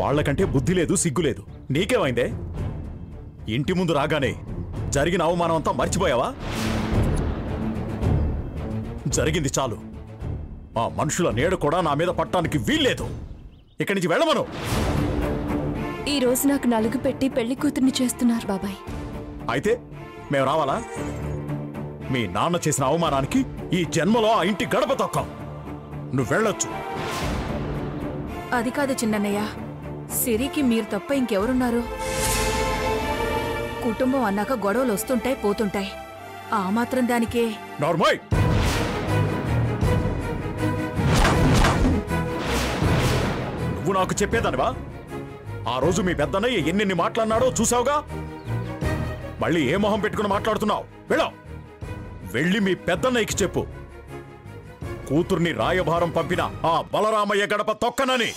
వాళ్లకంటే బుద్ధి లేదు, సిగ్గు లేదు. నీకేమైందే? ఇంటి ముందు రాగానే జరిగిన అవమానం అంతా మర్చిపోయావా? జరిగింది చాలు. ఆ మనుషుల నీడ కూడా నా మీద పట్టడానికి వీల్లేదు. ఇక్కడి నుంచి వెళ్ళమను. ఈ రోజు నాకు నలుగు పెట్టి పెళ్లి కూతుర్ని చేస్తున్నారు బాబాయ్. అయితే మేము రావాలా? మీ నాన్న చేసిన అవమానానికి ఈ జన్మలో ఆ ఇంటి గడప తొక్కం. నువ్వు వెళ్ళొచ్చు. అది కాదు చిన్నయ్య, సిరికి మీరు తప్ప ఇంకెవరున్నారు? కుటుంబం అన్నాక గొడవలు వస్తుంటాయి, పోతుంటాయి. ఆ మాత్రం దానికే. నార్మల్. నువ్వు నాకు చెప్పేదానివా? ఆ రోజు మీ పెద్దన్నయ్య ఎన్నెన్ని మాట్లాడినాడో చూసావుగా. మళ్ళీ ఏ మొహం పెట్టుకుని మాట్లాడుతున్నావు? వెళ్ళి మీ పెద్దన్నయ్యకి చెప్పు, కూతుర్ని రాయభారం పంపిన ఆ బలరామయ్య గడప తొక్కనని.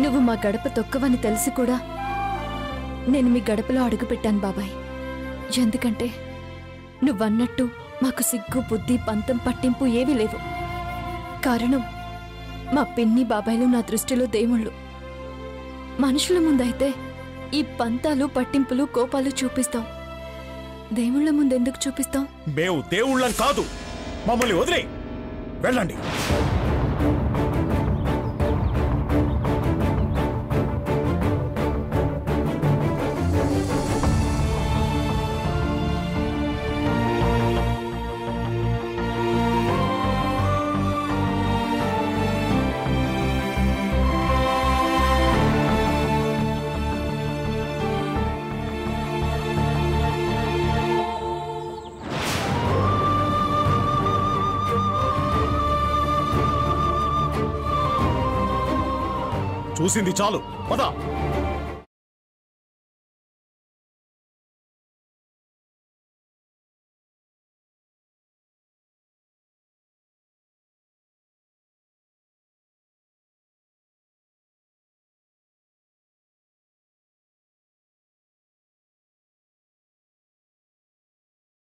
నువ్వు మా గడప తొక్కవని తెలిసి కూడా నేను మీ గడపలో అడుగుపెట్టాను బాబాయ్. ఎందుకంటే నువ్వన్నట్టు మాకు సిగ్గు, బుద్ధి, పంతం, పట్టింపు ఏవీ లేవు. కారణం మా పిన్ని బాబాయ్లు నా దృష్టిలో దేవుళ్ళు. మనుషుల ముందైతే ఈ పంతాలు, పట్టింపులు, కోపాలు చూపిస్తాం. దేవుళ్ళ ముందెందుకు చూపిస్తాం? మేము దేవుళ్ళం కాదు. మమ్మల్ని వదిలే వెళ్ళండి. చూసింది చాలు, పద.